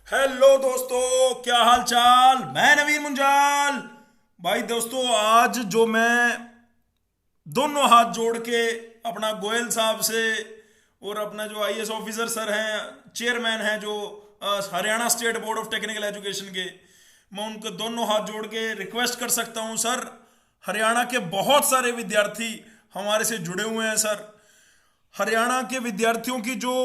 Hello दोस्तों, क्या हाल चाल। मैं नवीन मुंजाल। भाई दोस्तों, आज जो मैं दोनों हाथ जोड़ के अपना गोयल साहब से और अपना जो आईएएस ऑफिसर सर हैं, चेयरमैन हैं जो Haryana state board of technical education के, मैं उनके दोनों हाथ जोड़ के रिक्वेस्ट कर सकता हूं सर। हरियाणा के बहुत सारे विद्यार्थी हमारे से जुड़े हुए हैं सर। हरियाणा के विद्यार्थियों की जो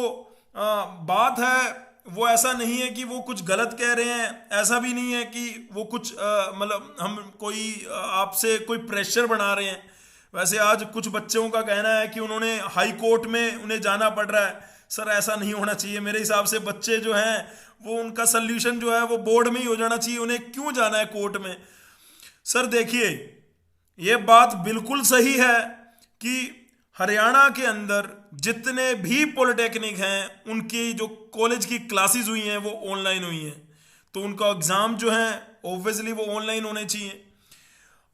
बात है वो ऐसा नहीं है कि वो कुछ गलत कह रहे हैं, ऐसा भी नहीं है कि वो कुछ मतलब हम कोई आपसे कोई प्रेशर बना रहे हैं। वैसे आज कुछ बच्चों का कहना है कि उन्होंने हाई कोर्ट में उन्हें जाना पड़ रहा है। सर ऐसा नहीं होना चाहिए। मेरे हिसाब से बच्चे जो हैं वो उनका सल्यूशन जो है वो बोर्ड में ही हो जाना चाहिए। उन्हें क्यों जाना है कोर्ट में। सर देखिए, ये बात बिल्कुल सही है कि हरियाणा के अंदर जितने भी पॉलिटेक्निक हैं उनकी जो कॉलेज की क्लासेस हुई हैं वो ऑनलाइन हुई हैं, तो उनका एग्ज़ाम जो है ऑब्वियसली वो ऑनलाइन होने चाहिए।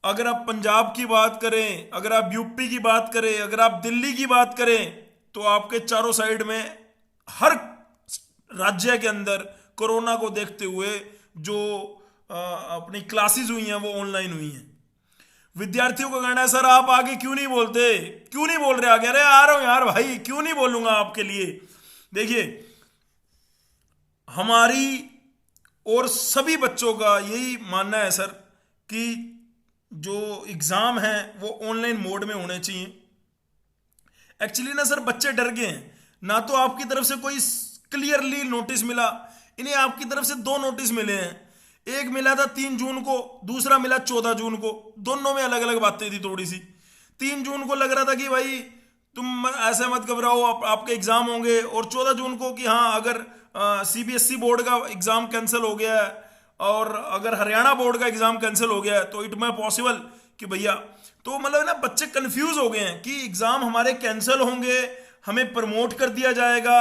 अगर आप पंजाब की बात करें, अगर आप यूपी की बात करें, अगर आप दिल्ली की बात करें, तो आपके चारों साइड में हर राज्य के अंदर कोरोना को देखते हुए जो अपनी क्लासेस हुई हैं वो ऑनलाइन हुई हैं। विद्यार्थियों का कहना है सर आप आगे क्यों नहीं बोलते, क्यों नहीं बोल रहे आगे। अरे आ रहा हूं यार भाई, क्यों नहीं बोलूंगा आपके लिए। देखिए, हमारी और सभी बच्चों का यही मानना है सर कि जो एग्जाम है वो ऑनलाइन मोड में होने चाहिए। एक्चुअली ना सर, बच्चे डर गए हैं। ना तो आपकी तरफ से कोई क्लियरली नोटिस मिला, इन्हें आपकी तरफ से दो नोटिस मिले हैं। एक मिला था 3 जून को, दूसरा मिला 14 जून को। दोनों में अलग अलग बातें थी थोड़ी सी। 3 जून को लग रहा था कि भाई तुम ऐसे मत घबराओ, आपके एग्जाम होंगे। और 14 जून को कि हाँ, अगर सीबीएसई बोर्ड का एग्जाम कैंसिल हो गया है और अगर हरियाणा बोर्ड का एग्जाम कैंसिल हो गया है तो इट मे पॉसिबल कि भैया, तो मतलब ना बच्चे कंफ्यूज हो गए हैं कि एग्जाम हमारे कैंसिल होंगे, हमें प्रमोट कर दिया जाएगा,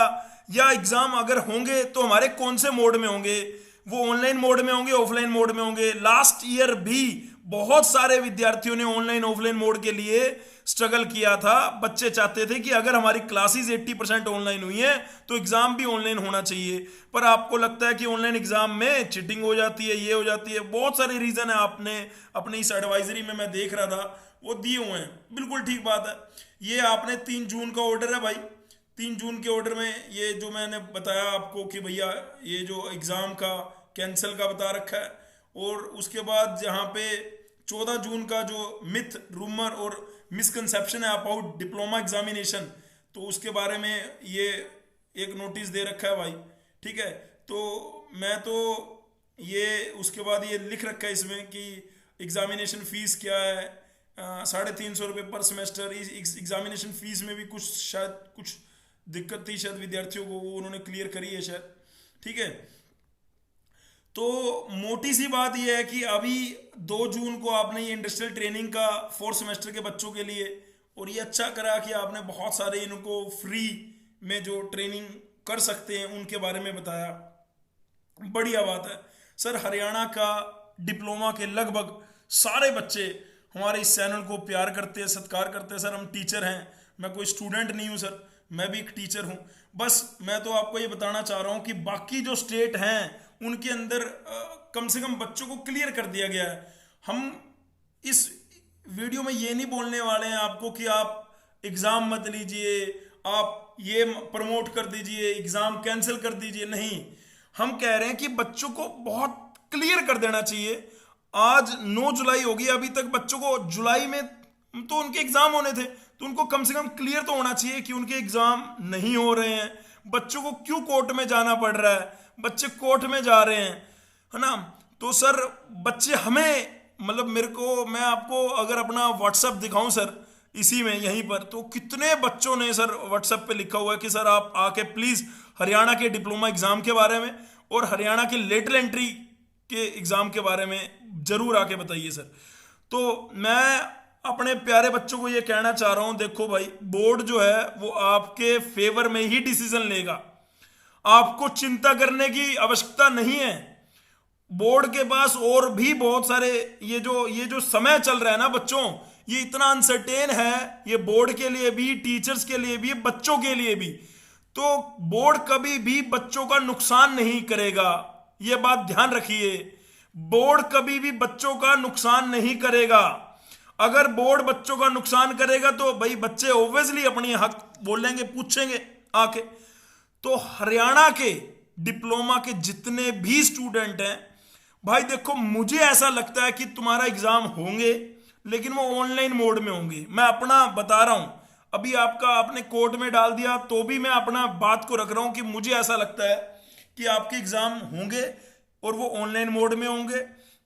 या एग्जाम अगर होंगे तो हमारे कौन से मोड में होंगे, वो ऑनलाइन मोड में होंगे, ऑफलाइन मोड में होंगे। लास्ट ईयर भी बहुत सारे विद्यार्थियों ने ऑनलाइन ऑफलाइन मोड के लिए स्ट्रगल किया था। बच्चे चाहते थे कि अगर हमारी क्लासेस 80% ऑनलाइन हुई है तो एग्जाम भी ऑनलाइन होना चाहिए। पर आपको लगता है कि ऑनलाइन एग्जाम में चीटिंग हो जाती है, ये हो जाती है, बहुत सारे रीजन है। आपने अपनी इस एडवाइजरी में मैं देख रहा था वो दिए हुए हैं। बिल्कुल ठीक बात है। ये आपने 3 जून का ऑर्डर है भाई। 3 जून के ऑर्डर में ये जो मैंने बताया आपको कि भैया ये जो एग्ज़ाम का कैंसिल का बता रखा है। और उसके बाद जहाँ पे 14 जून का जो मिथ, रूमर और मिसकंसेप्शन है अबाउट डिप्लोमा एग्जामिनेशन, तो उसके बारे में ये एक नोटिस दे रखा है भाई। ठीक है, तो मैं तो ये उसके बाद ये लिख रखा है इसमें कि एग्जामिनेशन फीस क्या है, 350 रुपये पर सेमेस्टर। इस एग्जामिनेशन फीस में भी कुछ शायद कुछ दिक्कत थी शायद विद्यार्थियों को, वो उन्होंने क्लियर करी है शायद। ठीक है, तो मोटी सी बात यह है कि अभी 2 जून को आपने ये इंडस्ट्रियल ट्रेनिंग का 4th सेमेस्टर के बच्चों के लिए, और ये अच्छा करा कि आपने बहुत सारे इनको फ्री में जो ट्रेनिंग कर सकते हैं उनके बारे में बताया। बढ़िया बात है सर। हरियाणा का डिप्लोमा के लगभग सारे बच्चे हमारे इस चैनल को प्यार करते हैं, सत्कार करते हैं। सर हम टीचर हैं, मैं कोई स्टूडेंट नहीं हूँ सर, मैं भी एक टीचर हूँ। बस मैं तो आपको ये बताना चाह रहा हूँ कि बाकी जो स्टेट हैं उनके अंदर कम से कम बच्चों को क्लियर कर दिया गया है। हम इस वीडियो में ये नहीं बोलने वाले हैं आपको कि आप एग्ज़ाम मत लीजिए, आप ये प्रमोट कर दीजिए, एग्ज़ाम कैंसिल कर दीजिए। नहीं, हम कह रहे हैं कि बच्चों को बहुत क्लियर कर देना चाहिए। आज 9 जुलाई होगी, अभी तक बच्चों को जुलाई में तो उनके एग्जाम होने थे, तो उनको कम से कम क्लियर तो होना चाहिए कि उनके एग्जाम नहीं हो रहे हैं। बच्चों को क्यों कोर्ट में जाना पड़ रहा है, बच्चे कोर्ट में जा रहे हैं, है ना। तो सर बच्चे हमें, मतलब मेरे को, मैं आपको अगर अपना व्हाट्सएप दिखाऊं सर इसी में यहीं पर, तो कितने बच्चों ने सर व्हाट्सएप पे लिखा हुआ है कि सर आप आके प्लीज हरियाणा के डिप्लोमा एग्जाम के बारे में और हरियाणा के लेटरल एंट्री के एग्जाम के बारे में जरूर आके बताइए सर। तो मैं अपने प्यारे बच्चों को ये कहना चाह रहा हूं, देखो भाई, बोर्ड जो है वो आपके फेवर में ही डिसीजन लेगा। आपको चिंता करने की आवश्यकता नहीं है। बोर्ड के पास और भी बहुत सारे, ये जो समय चल रहा है ना बच्चों, ये इतना अनसर्टेन है, ये बोर्ड के लिए भी, टीचर्स के लिए भी, बच्चों के लिए भी। तो बोर्ड कभी भी बच्चों का नुकसान नहीं करेगा। ये बात ध्यान रखिए, बोर्ड कभी भी बच्चों का नुकसान नहीं करेगा। अगर बोर्ड बच्चों का नुकसान करेगा तो भाई बच्चे ऑब्वियसली अपनी हक बोलेंगे, पूछेंगे आके। तो हरियाणा के डिप्लोमा के जितने भी स्टूडेंट हैं भाई, देखो मुझे ऐसा लगता है कि तुम्हारा एग्जाम होंगे, लेकिन वो ऑनलाइन मोड में होंगे। मैं अपना बता रहा हूं, अभी आपका आपने कोर्ट में डाल दिया तो भी मैं अपना बात को रख रहा हूं कि मुझे ऐसा लगता है कि आपके एग्जाम होंगे और वो ऑनलाइन मोड में होंगे।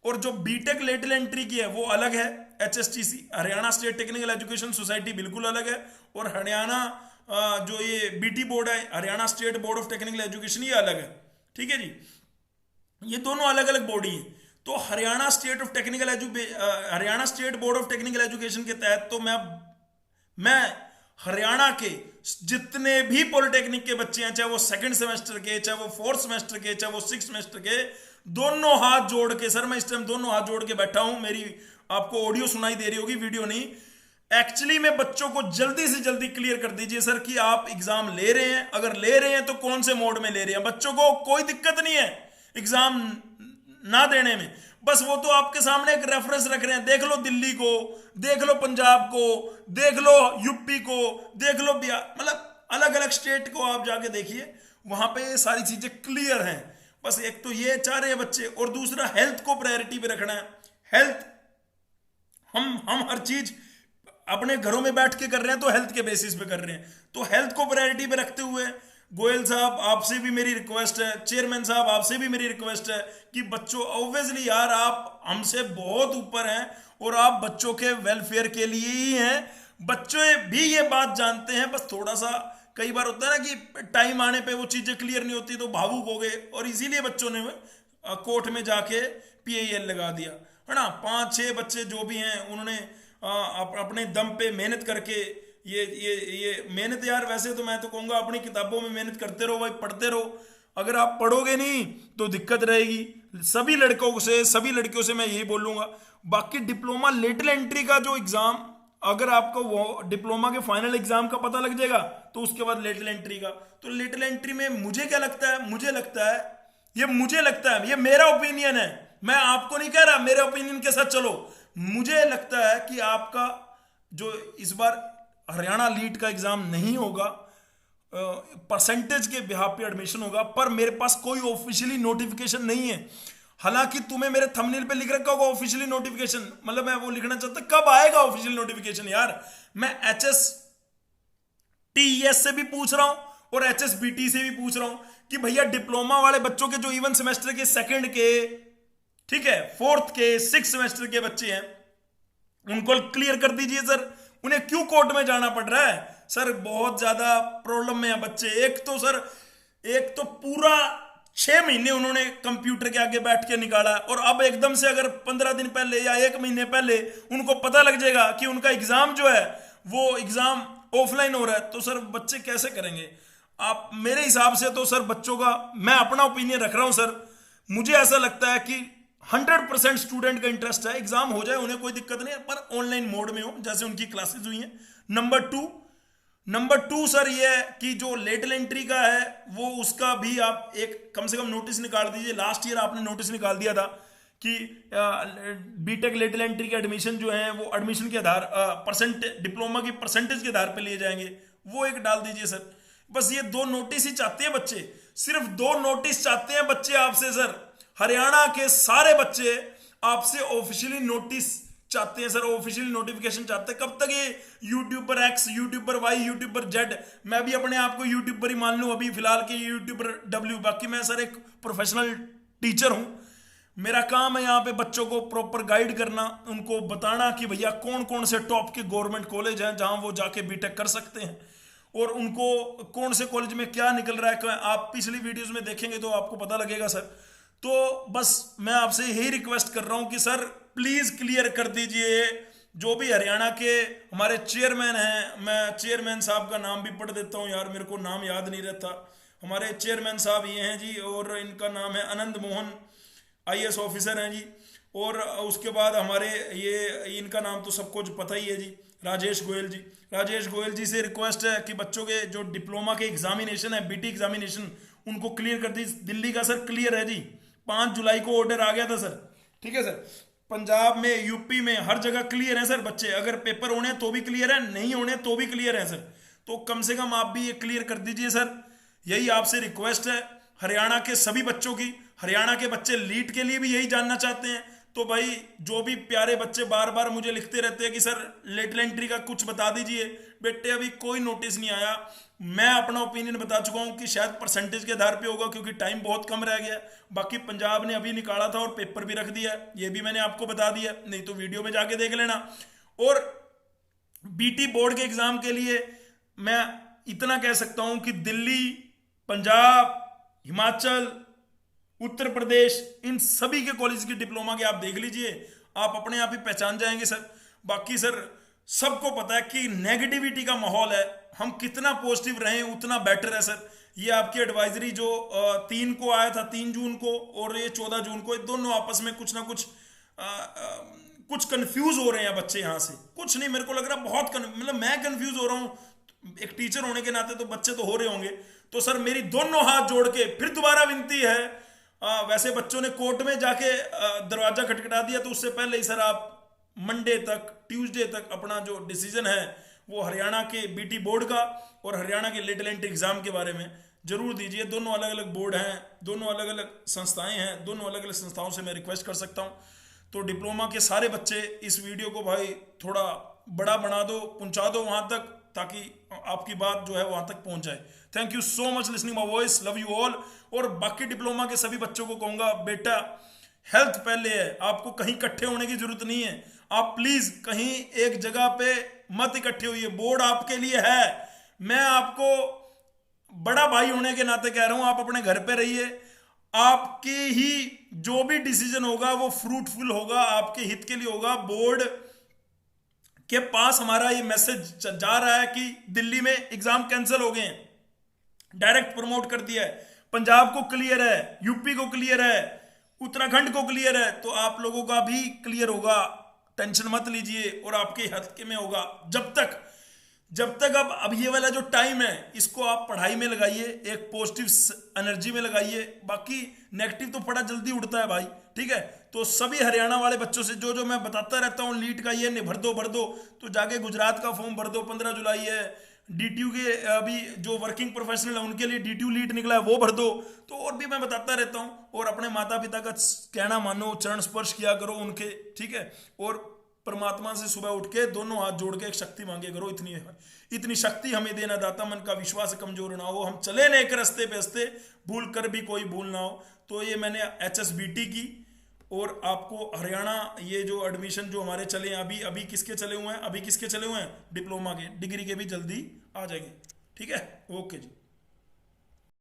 और जो बीटेक लेटरल एंट्री की है वो अलग है, HSTC Haryana state technical education society बिल्कुल अलग है, और हरियाणा जो ये बीटी बोर्ड है, Haryana state board of technical education, ये अलग है। ठीक है जी, ये दोनों अलग अलग बॉडी है। तो Haryana state board of technical education के तहत तो मैं हरियाणा के जितने भी पॉलिटेक्निक के बच्चे हैं, चाहे वो सेकंड सेमेस्टर के, चाहे वो फोर्थ सेमेस्टर के, चाहे वो सिक्स सेमेस्टर के, दोनों हाथ जोड़ के, सर मैं इस टाइम दोनों हाथ जोड़ के बैठा हूं। मेरी आपको ऑडियो सुनाई दे रही होगी, वीडियो नहीं। एक्चुअली में बच्चों को जल्दी से जल्दी क्लियर कर दीजिए सर कि आप एग्जाम ले रहे हैं, अगर ले रहे हैं तो कौन से मोड में ले रहे हैं। बच्चों को कोई दिक्कत नहीं है एग्जाम ना देने में, बस वो तो आपके सामने एक रेफरेंस रख रहे हैं। देख लो दिल्ली को, देख लो पंजाब को, देख लो यूपी को, देख लो बिहार, मतलब अलग अलग स्टेट को आप जाके देखिए, वहां पे सारी चीजें क्लियर हैं। बस एक तो ये चाह रहे हैं बच्चे, और दूसरा हेल्थ को प्रायोरिटी पे रखना है। हेल्थ हम हर चीज अपने घरों में बैठ के कर रहे हैं तो हेल्थ के बेसिस पे कर रहे हैं, तो हेल्थ को प्रायोरिटी पे रखते हुए गोयल साहब आपसे भी मेरी रिक्वेस्ट है, चेयरमैन साहब आपसे भी मेरी रिक्वेस्ट है कि बच्चों ऑब्वियसली यार आप हमसे बहुत ऊपर हैं और आप बच्चों के वेलफेयर के लिए ही हैं। बच्चे भी ये बात जानते हैं, बस थोड़ा सा कई बार होता है ना कि टाइम आने पे वो चीजें क्लियर नहीं होती तो भावुक हो गए, और इसीलिए बच्चों ने कोर्ट में जाके PIL लगा दिया, है ना। 5-6 बच्चे जो भी हैं उन्होंने अपने दम पे मेहनत करके ये मेहनत, यार वैसे तो मैं तो कहूँगा अपनी किताबों में मेहनत करते रहो भाई, पढ़ते रहो। अगर आप पढ़ोगे नहीं तो दिक्कत रहेगी। सभी लड़कों से, सभी लड़कियों से मैं यही बोलूँगा। बाकी डिप्लोमा लेटरल एंट्री का जो एग्ज़ाम, अगर आपको वो डिप्लोमा के फाइनल एग्जाम का पता लग जाएगा तो उसके बाद लेटरल एंट्री का, तो लेटरल एंट्री में मुझे क्या लगता है, मुझे लगता है, ये मेरा ओपिनियन है, मैं आपको नहीं कह रहा, मेरे ओपिनियन के साथ चलो। मुझे लगता है कि आपका जो इस बार हरियाणा लीट का एग्जाम नहीं होगा, परसेंटेज के बिहाफ पे एडमिशन होगा, पर मेरे पास कोई ऑफिशियली नोटिफिकेशन नहीं है। हालांकि तुम्हें मेरे थंबनेल पे लिख रखा होगा ऑफिशियली नोटिफिकेशन, मतलब मैं वो लिखना चाहता कब आएगा ऑफिशियल नोटिफिकेशन। यार मैं HSTES से भी पूछ रहा हूं और HSBT से भी पूछ रहा हूं कि भैया डिप्लोमा वाले बच्चों के जो इवन सेमेस्टर के, सेकंड के, ठीक है, फोर्थ के, सिक्स सेमेस्टर के बच्चे हैं उनको क्लियर कर दीजिए सर। उन्हें क्यों कोर्ट में जाना पड़ रहा है सर? बहुत ज्यादा प्रॉब्लम में है बच्चे। एक तो पूरा 6 महीने उन्होंने कंप्यूटर के आगे बैठ के निकाला, और अब एकदम से अगर 15 दिन पहले या 1 महीने पहले उनको पता लग जाएगा कि उनका एग्जाम जो है वो एग्जाम ऑफलाइन हो रहा है, तो सर बच्चे कैसे करेंगे? आप मेरे हिसाब से तो सर बच्चों का, मैं अपना ओपिनियन रख रहा हूं सर, मुझे ऐसा लगता है कि 100% स्टूडेंट का इंटरेस्ट है एग्जाम हो जाए, उन्हें कोई दिक्कत नहीं है, पर ऑनलाइन मोड में हो जैसे उनकी क्लासेस हुई हैं। नंबर टू सर ये है कि जो लेटरल एंट्री का है वो उसका भी आप एक कम से कम नोटिस निकाल दीजिए। लास्ट ईयर आपने नोटिस निकाल दिया था कि बीटेक लेटरल एंट्री के एडमिशन जो है वो एडमिशन के आधार डिप्लोमा की परसेंटेज के आधार पे लिए जाएंगे, वो एक डाल दीजिए सर। बस ये 2 नोटिस ही चाहते हैं बच्चे, सिर्फ 2 नोटिस चाहते हैं बच्चे आपसे सर। हरियाणा के सारे बच्चे आपसे ऑफिशियली नोटिस चाहते हैं सर, ऑफिशियल नोटिफिकेशन चाहते हैं। कब तक ये YouTuber X, YouTuber Y, YouTuber Z, मैं भी अपने आप को यूट्यूबर ही मान लूं अभी फिलहाल के यूट्यूबर W। बाकी मैं सर एक प्रोफेशनल टीचर हूं, मेरा काम है यहाँ पे बच्चों को प्रॉपर गाइड करना, उनको बताना कि भैया कौन कौन से टॉप के गवर्नमेंट कॉलेज हैं जहां वो जाके बीटेक कर सकते हैं, और उनको कौन से कॉलेज में क्या निकल रहा है। आप पिछली वीडियोज में देखेंगे तो आपको पता लगेगा सर। तो बस मैं आपसे यही रिक्वेस्ट कर रहा हूं कि सर प्लीज क्लियर कर दीजिए। जो भी हरियाणा के हमारे चेयरमैन हैं, मैं चेयरमैन साहब का नाम भी पढ़ देता हूं यार, मेरे को नाम याद नहीं रहता। हमारे चेयरमैन साहब ये हैं जी, और इनका नाम है आनंद मोहन, IAS ऑफिसर हैं जी। और उसके बाद हमारे ये इनका नाम तो सबको जो पता ही है जी, राजेश गोयल जी। राजेश गोयल जी से रिक्वेस्ट है कि बच्चों के जो डिप्लोमा के एग्जामिनेशन है, BT एग्जामिनेशन, उनको क्लियर कर दी। दिल्ली का सर क्लियर है जी, 5 जुलाई को ऑर्डर आ गया था सर। ठीक है सर, पंजाब में, यूपी में, हर जगह क्लियर है सर बच्चे। अगर पेपर होने तो भी क्लियर है, नहीं होने तो भी क्लियर है सर। तो कम से कम आप भी ये क्लियर कर दीजिए सर, यही आपसे रिक्वेस्ट है हरियाणा के सभी बच्चों की। हरियाणा के बच्चे लीट के लिए भी यही जानना चाहते हैं। तो भाई जो भी प्यारे बच्चे बार बार मुझे लिखते रहते हैं कि सर लेटरल एंट्री का कुछ बता दीजिए, बेटे अभी कोई नोटिस नहीं आया। मैं अपना ओपिनियन बता चुका हूं कि शायद परसेंटेज के आधार पे होगा, क्योंकि टाइम बहुत कम रह गया। बाकी पंजाब ने अभी निकाला था और पेपर भी रख दिया, ये भी मैंने आपको बता दिया, नहीं तो वीडियो में जाके देख लेना। और बीटी बोर्ड के एग्जाम के लिए मैं इतना कह सकता हूं कि दिल्ली, पंजाब, हिमाचल, उत्तर प्रदेश, इन सभी के कॉलेज की डिप्लोमा के आप देख लीजिए, आप अपने आप ही पहचान जाएंगे सर। बाकी सर सबको पता है कि नेगेटिविटी का माहौल है, हम कितना पॉजिटिव रहें उतना बेटर है सर। ये आपकी एडवाइजरी जो 3 को आया था, 3 जून को, और ये 14 जून को, ये दोनों आपस में कुछ ना कुछ कुछ कंफ्यूज हो रहे हैं बच्चे यहाँ से। कुछ नहीं, मेरे को लग रहा बहुत मतलब मैं कंफ्यूज हो रहा हूँ, एक टीचर होने के नाते तो बच्चे तो हो रहे होंगे। तो सर मेरी दोनों हाथ जोड़ के फिर दोबारा विनती है, वैसे बच्चों ने कोर्ट में जाके दरवाजा खटखटा दिया, तो उससे पहले ही सर आप मंडे तक, ट्यूसडे तक अपना जो डिसीजन है वो हरियाणा के बीटी बोर्ड का और हरियाणा के लेटरल एंट्री एग्जाम के बारे में जरूर दीजिए। दोनों अलग अलग बोर्ड हैं, दोनों अलग अलग संस्थाएं हैं, दोनों अलग अलग संस्थाओं से मैं रिक्वेस्ट कर सकता हूं। तो डिप्लोमा के सारे बच्चे इस वीडियो को भाई थोड़ा बड़ा बना दो, पहुंचा दो वहां तक, ताकि आपकी बात जो है वहां तक पहुंच जाए। Thank you so much listening my voice, love you all. और बाकी डिप्लोमा के सभी बच्चों को कहूंगा, बेटा हेल्थ पहले है, आपको कहीं इकट्ठे होने की जरूरत नहीं है। आप प्लीज कहीं एक जगह पे मत इकट्ठे होइए, बोर्ड आपके लिए है। मैं आपको बड़ा भाई होने के नाते कह रहा हूं, आप अपने घर पे रहिए, आपके ही जो भी डिसीजन होगा वो फ्रूटफुल होगा, आपके हित के लिए होगा। बोर्ड के पास हमारा ये मैसेज जा रहा है कि दिल्ली में एग्जाम कैंसिल हो गए हैं, डायरेक्ट प्रमोट कर दिया है, पंजाब को क्लियर है, यूपी को क्लियर है, उत्तराखंड को क्लियर है, तो आप लोगों का भी क्लियर होगा, टेंशन मत लीजिए, और आपके हक में होगा। जब तक अब ये वाला जो टाइम है इसको आप पढ़ाई में लगाइए, एक पॉजिटिव एनर्जी में लगाइए। बाकी नेगेटिव तो बड़ा जल्दी उड़ता है भाई, ठीक है। तो सभी हरियाणा वाले बच्चों से जो मैं बताता रहता हूँ, लीट का ये नहीं भर दो, तो जाके गुजरात का फॉर्म भर दो, 15 जुलाई है। डीटीयू के अभी जो वर्किंग प्रोफेशनल है उनके लिए डीटीयू लीट निकला है, वो भर दो। तो और भी मैं बताता रहता हूँ। और अपने माता पिता का कहना मानो, चरण स्पर्श किया करो उनके, ठीक है। और परमात्मा से सुबह उठ के दोनों हाथ जोड़ के एक शक्ति मांगे करो, इतनी शक्ति हमें देना दाता, मन का विश्वास कमजोर ना हो, हम चले नेक रस्ते पे हंसते, भूल कर भी कोई भूल ना हो। तो ये मैंने HSBT की, और आपको हरियाणा ये जो एडमिशन जो हमारे चले हैं अभी किसके चले हुए हैं, डिप्लोमा के, डिग्री के भी जल्दी आ जाएंगे, ठीक है। ओके जी।